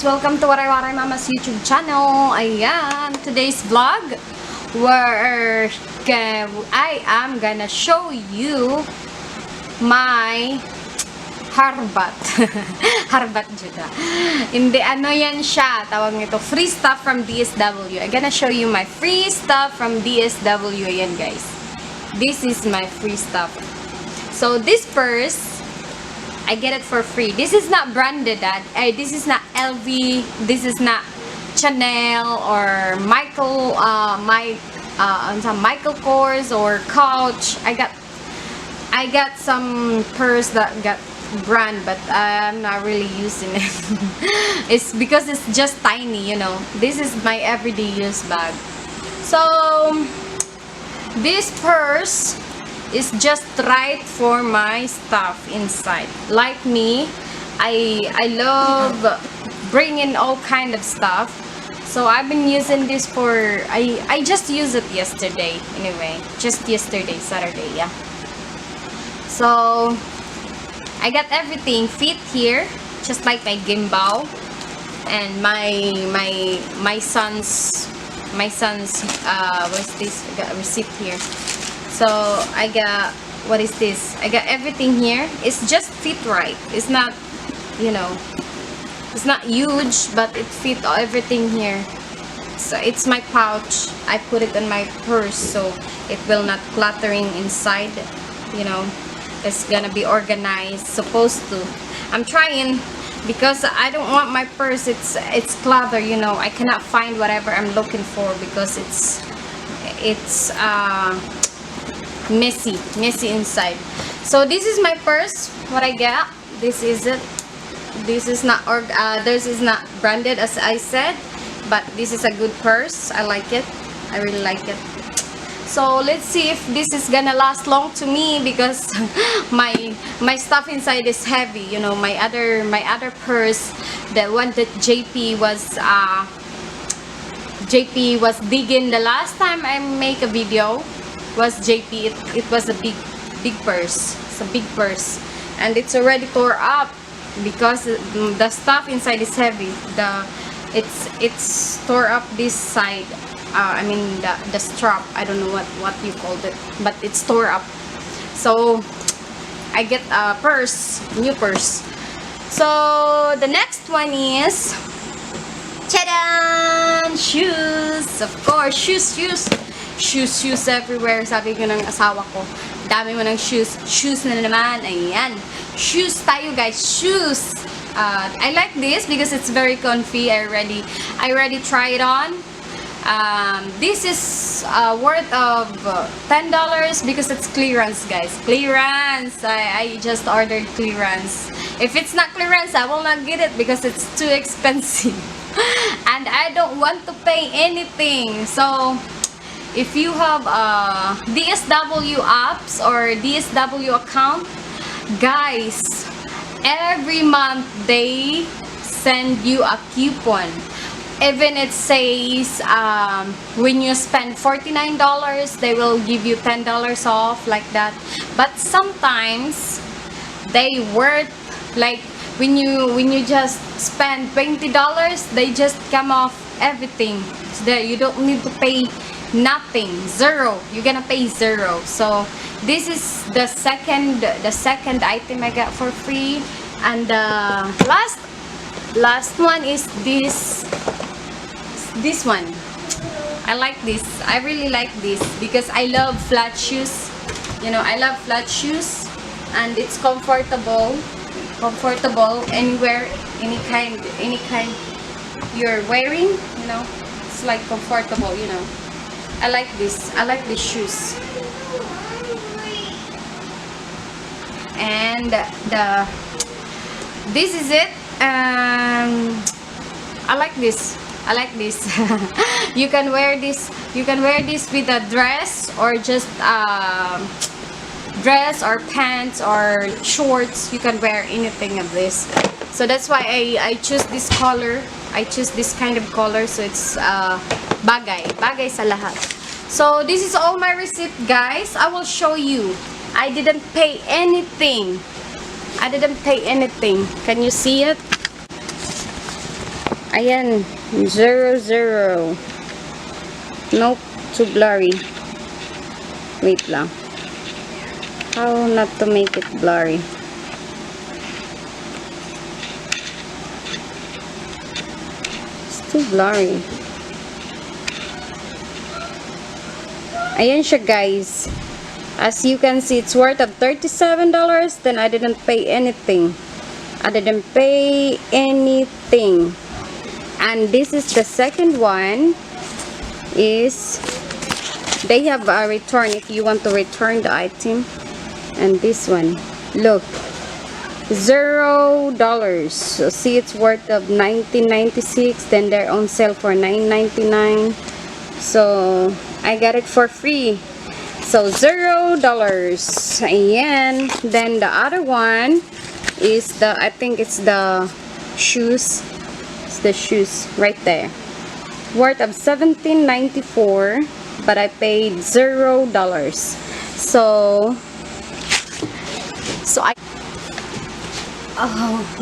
guys! Welcome to Waray Mama's YouTube channel. Ayan, today's vlog where I am gonna show you my harbat. Harbat juga. Hindi, ano yan siya? Tawag nito, free stuff from DSW. I'm gonna show you my free stuff from DSW. Ayan guys. This is my free stuff. So this purse, I get it for free. This is not branded, this is not LV, this is not Chanel or Michael Michael Kors or Coach. I got some purse that got brand, but I'm not really using it. It's because it's just tiny, you know. This is my everyday use bag. So this purse is just right for my stuff inside. Like me, I love bringing all kind of stuff. So I've been using this for, I just used it yesterday anyway. Just yesterday, Saturday, yeah. So I got everything fit here, just like my gimbal and my son's what's this? I got a receipt here. So I got, what is this? I got everything here. It's just fit right. It's not, you know, it's not huge, but it fit everything here. So it's my pouch. I put it in my purse so it will not cluttering inside, you know. It's gonna be organized, supposed to. I'm trying because I don't want my purse, it's cluttered, you know. I cannot find whatever I'm looking for because it's messy inside. So this is my purse, what I got. This is it. This is not branded, as I said, but this is a good purse. I like it. I really like it. So let's see if this is gonna last long to me because my stuff inside is heavy, you know. My other purse, the one that JP was digging the last time I make a video, was JP. It was a big purse. It's a big purse and it's already tore up because the stuff inside is heavy. It's tore up this side. I mean the strap. I don't know what you called it, but it's tore up. So I get a purse, new purse. So the next one is, ta-da! Shoes. Of course, shoes everywhere. Sabi ko ng asawa ko, dami mo ng shoes na naman. Ayan, shoes tayo guys, shoes. I like this because it's very comfy. I already try it on. This is worth of $10 because it's clearance, guys. Clearance. I just ordered clearance. If it's not clearance, I will not get it because it's too expensive. And I don't want to pay anything. So if you have DSW apps or DSW account, guys, every month they send you a coupon. Even it says when you spend $49, they will give you $10 off, like that. But sometimes they worth, like when you just spend $20, they just come off everything. So there you don't need to pay nothing, zero. You're gonna pay zero. So this is the second item I got for free. And the last one is this one. I like this. I really like this because I love flat shoes. You know, I love flat shoes and it's comfortable anywhere, any kind you're wearing, you know. It's like comfortable, you know. I like this. I like these shoes. And this is it. I like this. I like this. You can wear this. You can wear this with a dress or just dress or pants or shorts. You can wear anything of this. So that's why I choose this color. I choose this kind of color. So it's bagay sa lahat. So this is all my receipt, guys. I will show you. I didn't pay anything. Can you see it? Ayan, 00. Nope, too blurry. Wait lang. How not to make it blurry? It's too blurry. Ayan siya, guys. As you can see, it's worth of $37. Then I didn't pay anything. I didn't pay anything. And this is the second one. Is they have a return if you want to return the item. And this one, look, $0. So see, it's worth of $19.96. Then they're on sale for $9.99. So I got it for free. So $0. Ayan. Then the other one is the, I think it's the shoes. It's the shoes right there. Worth of $17.94, but I paid $0. So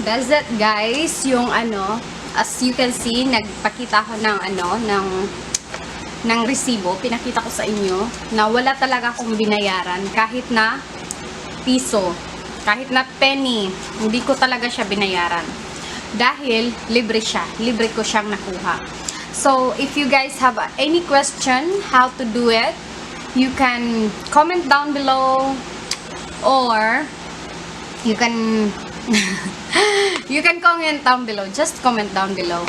that's it, guys. Yung ano, as you can see, nagpakita ko ng ng resibo. Pinakita ko sa inyo na wala talaga akong binayaran kahit na piso, kahit na penny. Hindi ko talaga siya binayaran dahil libre siya. Libre ko siyang nakuha. So, if you guys have any question how to do it, you can comment down below, or you can you can comment down below. Just comment down below.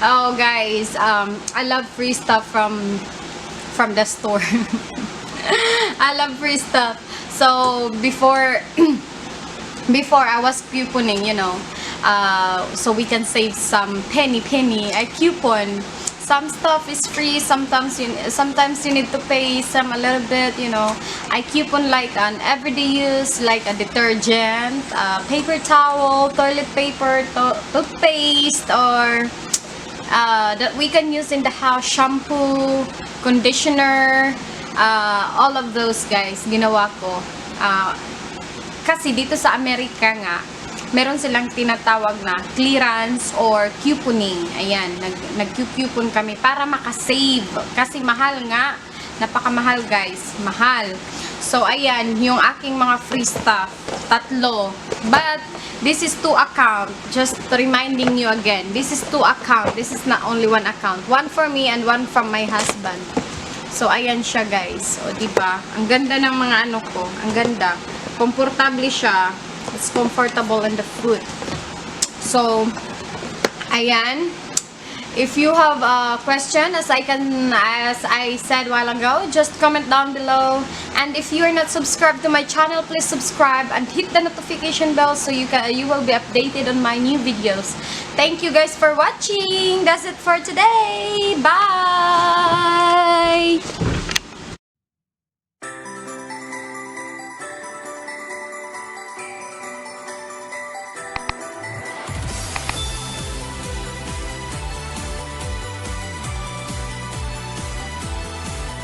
Oh, guys, I love free stuff from the store. I love free stuff. So before I was couponing, you know, so we can save some penny. I coupon. Some stuff is free. Sometimes you need to pay some a little bit. You know, I coupon like an everyday use, like a detergent, paper towel, toilet paper, toothpaste, or that we can use in the house, shampoo, conditioner, all of those, guys. Ginawa ko. Kasi dito sa Amerika nga, meron silang tinatawag na clearance or couponing. Ayan, nag-coupon kami para makasave. Kasi mahal nga. Napakamahal, guys. Mahal. So, ayan, yung aking mga free stuff. 3. But, this is 2 account. Just reminding you again. This is 2 account. This is not only 1 account. 1 for me and 1 from my husband. So, ayan siya, guys. O, diba? Ang ganda ng mga ano ko. Ang ganda. Komportable siya. It's comfortable in the foot. So, ayan. If you have a question, as I said a while ago, just comment down below. And if you are not subscribed to my channel, please subscribe and hit the notification bell so you will be updated on my new videos. Thank you guys for watching. That's it for today. Bye.